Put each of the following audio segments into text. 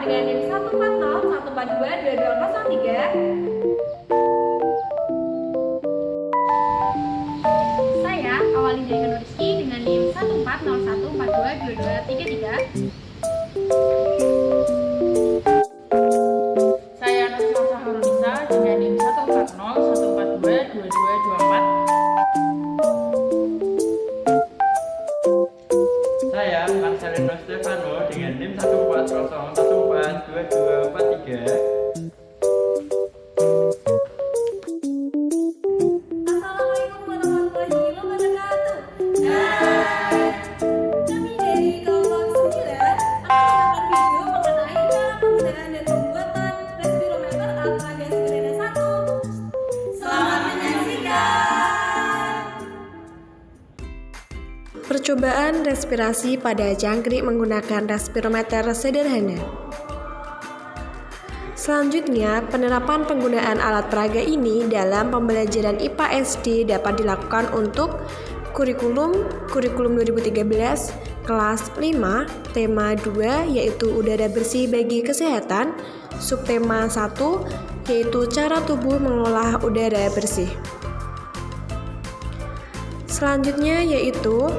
dengan NIM 14014222203. Saya Awalin dari Nurski dengan NIM 14014222233. Saya Nasma Saharunisa dengan NIM 14014222224. Saya Marcelino Stefano dengan NIM 140142243. Assalamualaikum warahmatullahi wabarakatuh. Kami dari kelompok 9 akan menggunakan video mengenai cara penggunaan dan pembuatan respirometer alat peraga sederhana 1. Selamat menyaksikan. Percobaan respirasi pada jangkrik menggunakan respirometer sederhana. Selanjutnya, penerapan penggunaan alat peraga ini dalam pembelajaran IPA SD dapat dilakukan untuk kurikulum 2013, kelas 5, tema 2 yaitu udara bersih bagi kesehatan, subtema 1 yaitu cara tubuh mengolah udara bersih. Selanjutnya yaitu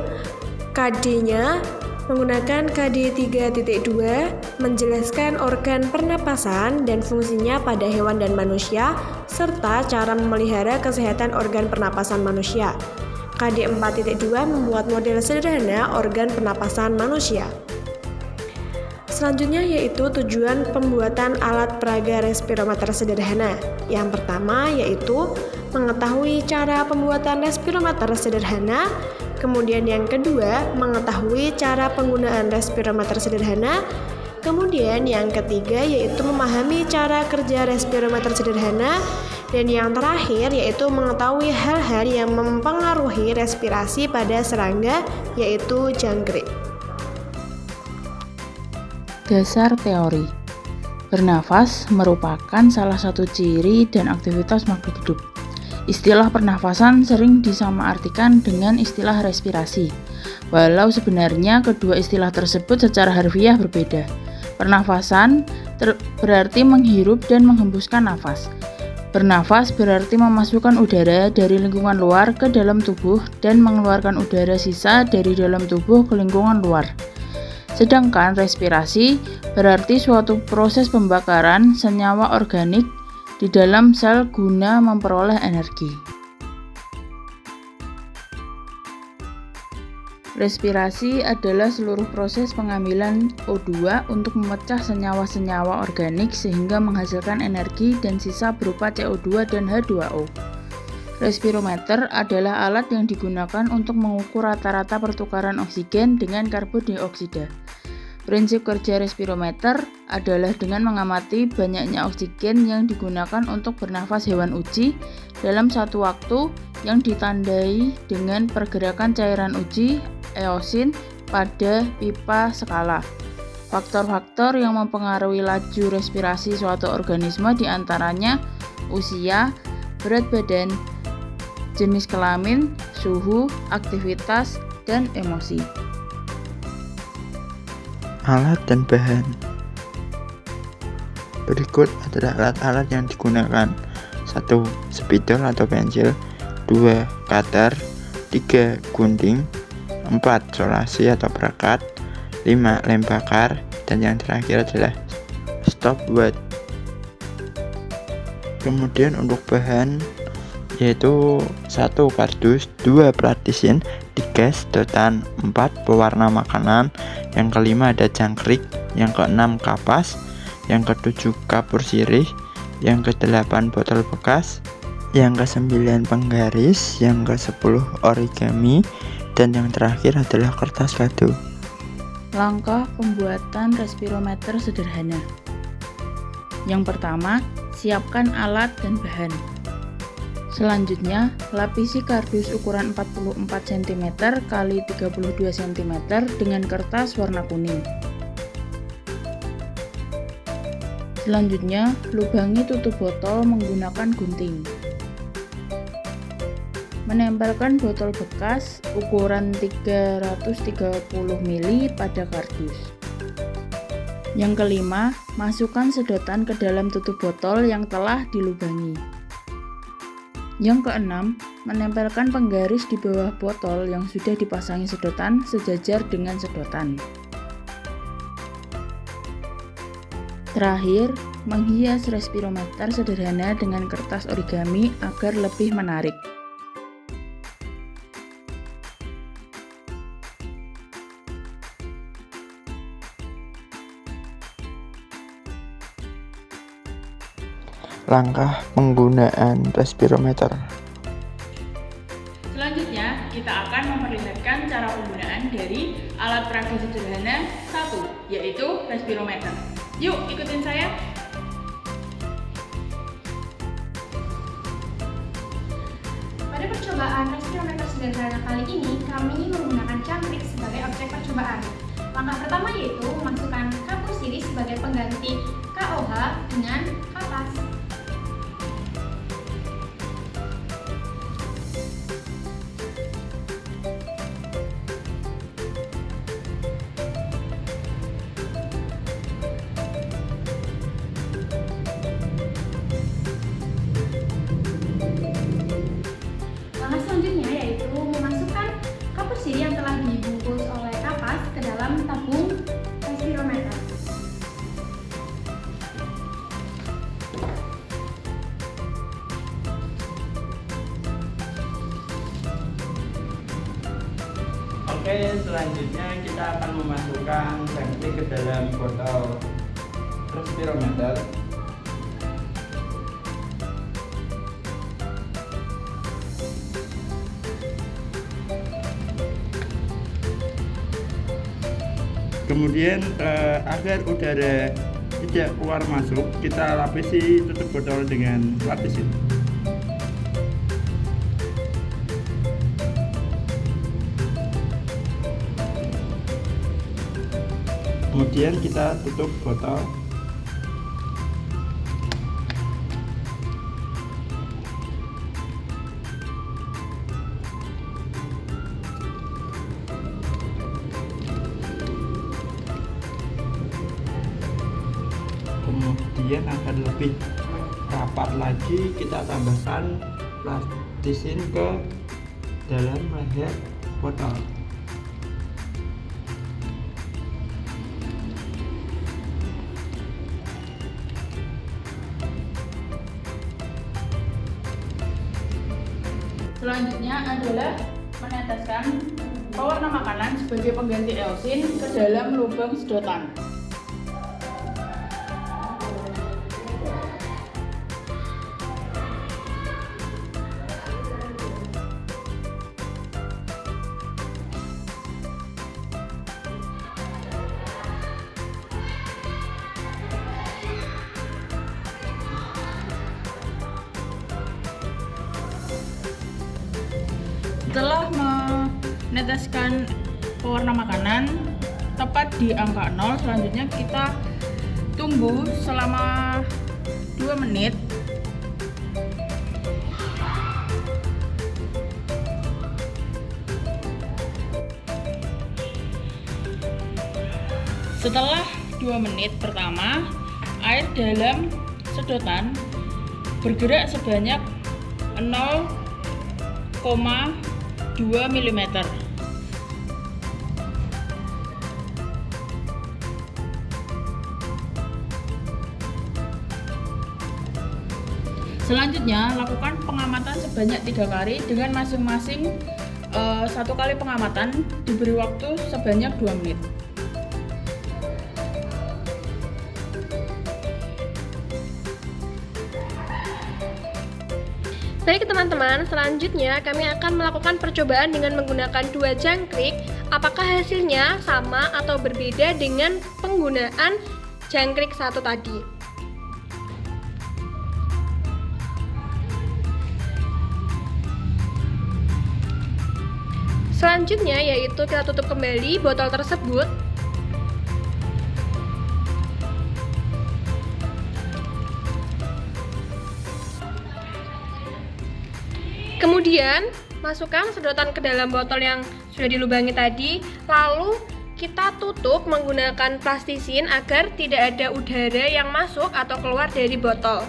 KD-nya menggunakan KD 3.2 menjelaskan organ pernapasan dan fungsinya pada hewan dan manusia serta cara memelihara kesehatan organ pernapasan manusia. KD 4.2 membuat model sederhana organ pernapasan manusia. Selanjutnya yaitu tujuan pembuatan alat peraga respirometer sederhana. Yang pertama yaitu mengetahui cara pembuatan respirometer sederhana. Kemudian yang kedua, mengetahui cara penggunaan respirometer sederhana. Kemudian yang ketiga yaitu memahami cara kerja respirometer sederhana. Dan yang terakhir yaitu mengetahui hal-hal yang mempengaruhi respirasi pada serangga yaitu jangkrik. Dasar teori. Bernafas merupakan salah satu ciri dan aktivitas makhluk hidup. Istilah pernafasan sering disamaartikan dengan istilah respirasi, walau sebenarnya kedua istilah tersebut secara harfiah berbeda. Pernafasan berarti menghirup dan menghembuskan nafas. Bernafas berarti memasukkan udara dari lingkungan luar ke dalam tubuh dan mengeluarkan udara sisa dari dalam tubuh ke lingkungan luar. Sedangkan respirasi berarti suatu proses pembakaran senyawa organik di dalam sel guna memperoleh energi. Respirasi adalah seluruh proses pengambilan O2 untuk memecah senyawa-senyawa organik sehingga menghasilkan energi dan sisa berupa CO2 dan H2O. Respirometer adalah alat yang digunakan untuk mengukur rata-rata pertukaran oksigen dengan karbon dioksida. Prinsip kerja respirometer adalah dengan mengamati banyaknya oksigen yang digunakan untuk bernafas hewan uji dalam satu waktu yang ditandai dengan pergerakan cairan uji eosin pada pipa skala. Faktor-faktor yang mempengaruhi laju respirasi suatu organisme diantaranya usia, berat badan, jenis kelamin, suhu, aktivitas, dan emosi. Alat dan bahan. Berikut adalah alat-alat yang digunakan. 1. Spidol atau pensil. 2. Cutter. 3. Gunting. 4. Solasi atau perekat. 5. Lem bakar. Dan yang terakhir adalah stopwatch. Kemudian untuk bahan yaitu 1. Kardus, 2. Pratisin, 3. sedotan, 4. pewarna makanan, yang kelima ada jangkrik, yang keenam kapas, yang ketujuh kapur sirih, yang ke-8 botol bekas, yang ke-9 penggaris, yang ke-10 origami, dan yang terakhir adalah kertas batu. Langkah pembuatan respirometer sederhana. Yang pertama, siapkan alat dan bahan. Selanjutnya, lapisi kardus ukuran 44 cm x 32 cm dengan kertas warna kuning. Selanjutnya, lubangi tutup botol menggunakan gunting. Menempelkan botol bekas ukuran 330 ml pada kardus. Yang kelima, masukkan sedotan ke dalam tutup botol yang telah dilubangi. Yang keenam, menempelkan penggaris di bawah botol yang sudah dipasangi sedotan sejajar dengan sedotan. Terakhir, menghias respirometer sederhana dengan kertas origami agar lebih menarik. Langkah penggunaan respirometer. Selanjutnya, kita akan memperlihatkan cara penggunaan dari alat peraga sederhana 1, yaitu respirometer. Yuk, ikutin saya. Pada percobaan respirometer sederhana kali ini, kami menggunakan cangkrik sebagai objek percobaan. Langkah pertama yaitu memasukkan kapur siri sebagai pengganti KOH dengan kapas. Langkah selanjutnya yaitu memasukkan kapur siri yang telah dibungkus oleh kapas ke dalam tabung respirometer. Oke, selanjutnya kita akan memasukkan cangkrik ke dalam botol respirometer. Kemudian agar udara tidak keluar masuk, kita lapisi tutup botol dengan lapisin. Kemudian kita tutup botol. Kemudian akan lebih rapat lagi, kita tambahkan plastisin ke dalam leher botol. Selanjutnya adalah meneteskan pewarna makanan sebagai pengganti eosin ke dalam lubang sedotan. Setelah meneteskan pewarna makanan tepat di angka 0, selanjutnya kita tunggu selama 2 menit. Setelah 2 menit pertama, air dalam sedotan bergerak sebanyak 0,2 mm. Selanjutnya, lakukan pengamatan sebanyak 3 kali dengan masing-masing 1 kali pengamatan diberi waktu sebanyak 2 menit. Baik teman-teman, selanjutnya kami akan melakukan percobaan dengan menggunakan 2 jangkrik. Apakah hasilnya sama atau berbeda dengan penggunaan jangkrik 1 tadi? Selanjutnya yaitu kita tutup kembali botol tersebut. Kemudian masukkan sedotan ke dalam botol yang sudah dilubangi tadi, lalu Kita tutup menggunakan plastisin agar tidak ada udara yang masuk atau keluar dari botol.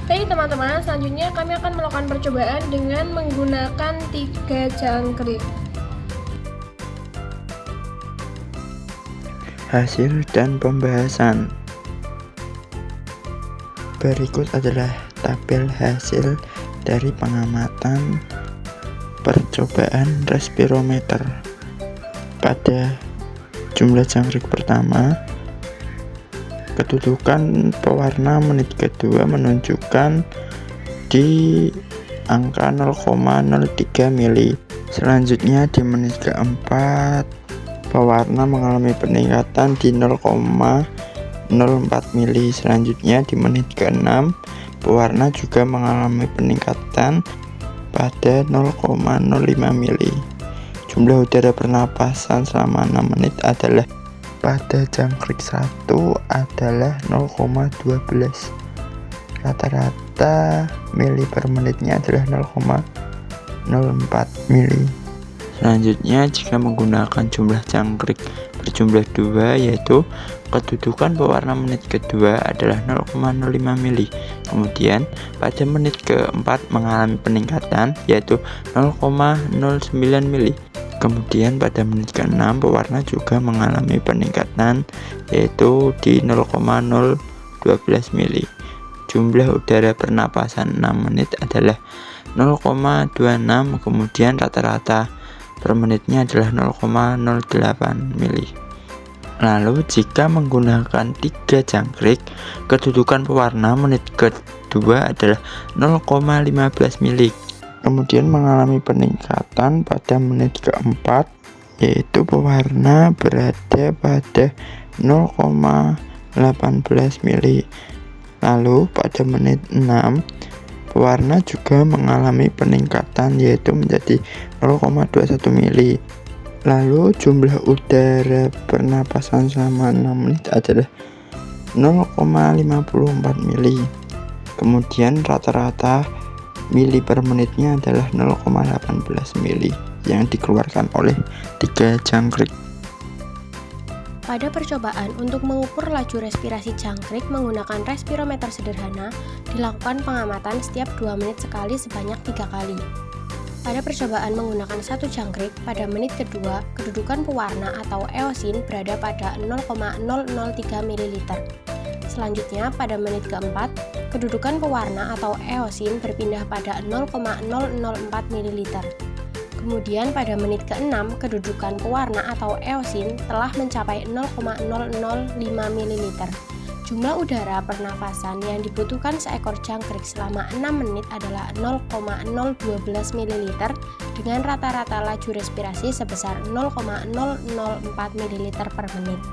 Oke teman-teman, selanjutnya kami akan melakukan percobaan dengan menggunakan 3 jangkrik. Hasil dan pembahasan. Berikut adalah tabel hasil dari pengamatan percobaan respirometer. Pada jumlah jangkrik pertama, kedudukan pewarna menit kedua menunjukkan di angka 0,03 mili. Selanjutnya di menit keempat, pewarna mengalami peningkatan di 0,04 mili. Selanjutnya di menit ke-6, pewarna juga mengalami peningkatan pada 0,05 mili. Jumlah udara pernapasan selama 6 menit adalah pada jangkrik 1 adalah 0,12. Rata-rata mili per menitnya adalah 0,04 mili. Selanjutnya, jika menggunakan jumlah jangkrik berjumlah 2, yaitu kedudukan pewarna menit kedua adalah 0,05 mili. Kemudian pada menit keempat mengalami peningkatan yaitu 0,09 mili. Kemudian pada menit ke-6 pewarna juga mengalami peningkatan yaitu di 0,012 mili. Jumlah udara pernapasan 6 menit adalah 0,26, kemudian rata-rata per menitnya adalah 0,08 mili. Lalu jika menggunakan 3 jangkrik, kedudukan pewarna menit kedua adalah 0,15 mili. Kemudian mengalami peningkatan pada menit keempat, yaitu pewarna berada pada 0,18 mili. Lalu pada menit 6, pewarna juga mengalami peningkatan yaitu menjadi 0,21 mili. Lalu jumlah udara pernapasan selama 6 menit adalah 0,54 mili. Kemudian rata-rata mili per menitnya adalah 0,18 mili yang dikeluarkan oleh 3 jangkrik. Pada percobaan untuk mengukur laju respirasi jangkrik menggunakan respirometer sederhana, dilakukan pengamatan setiap 2 menit sekali sebanyak 3 kali. Pada percobaan menggunakan 1 jangkrik, pada menit kedua, kedudukan pewarna atau eosin berada pada 0,003 ml. Selanjutnya, pada menit keempat, kedudukan pewarna atau eosin berpindah pada 0,004 ml. Kemudian pada menit ke-6, kedudukan pewarna atau eosin telah mencapai 0,005 ml. Jumlah udara pernafasan yang dibutuhkan seekor jangkrik selama 6 menit adalah 0,012 ml dengan rata-rata laju respirasi sebesar 0,004 ml per menit.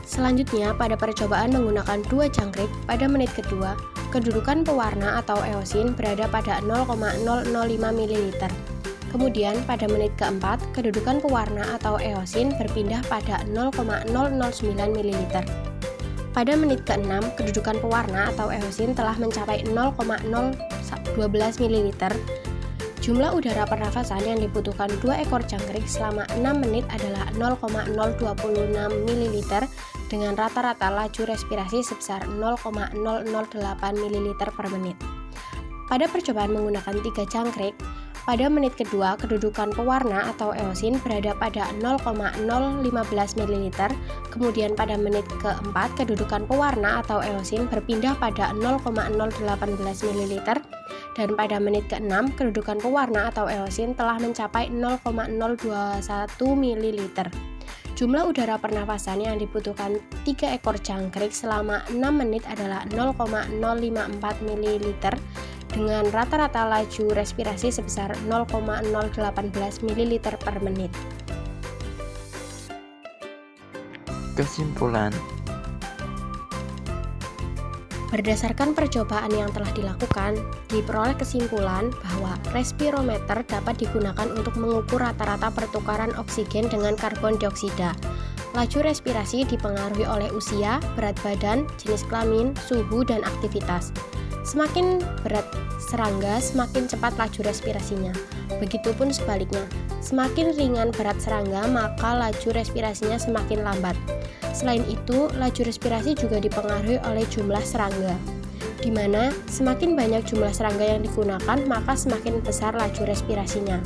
Selanjutnya, pada percobaan menggunakan 2 jangkrik, pada menit kedua, kedudukan pewarna atau eosin berada pada 0,005 ml. Kemudian, pada menit keempat, kedudukan pewarna atau eosin berpindah pada 0,009 ml. Pada menit ke-6, kedudukan pewarna atau eosin telah mencapai 0,012 ml. Jumlah udara pernafasan yang dibutuhkan 2 ekor jangkrik selama 6 menit adalah 0,026 ml dengan rata-rata laju respirasi sebesar 0,008 ml per menit. Pada percobaan menggunakan 3 jangkrik, pada menit kedua kedudukan pewarna atau eosin berada pada 0,015 ml, kemudian pada menit keempat kedudukan pewarna atau eosin berpindah pada 0,018 ml, dan pada menit ke-6 kedudukan pewarna atau eosin telah mencapai 0,021 ml. Jumlah udara pernafasan yang dibutuhkan 3 ekor jangkrik selama 6 menit adalah 0,054 ml dengan rata-rata laju respirasi sebesar 0,018 ml per menit. Kesimpulan. Berdasarkan percobaan yang telah dilakukan, diperoleh kesimpulan bahwa respirometer dapat digunakan untuk mengukur rata-rata pertukaran oksigen dengan karbon dioksida. Laju respirasi dipengaruhi oleh usia, berat badan, jenis kelamin, suhu, dan aktivitas. Semakin berat serangga, semakin cepat laju respirasinya. Begitupun sebaliknya, semakin ringan berat serangga, maka laju respirasinya semakin lambat. Selain itu, laju respirasi juga dipengaruhi oleh jumlah serangga, di mana semakin banyak jumlah serangga yang digunakan, maka semakin besar laju respirasinya.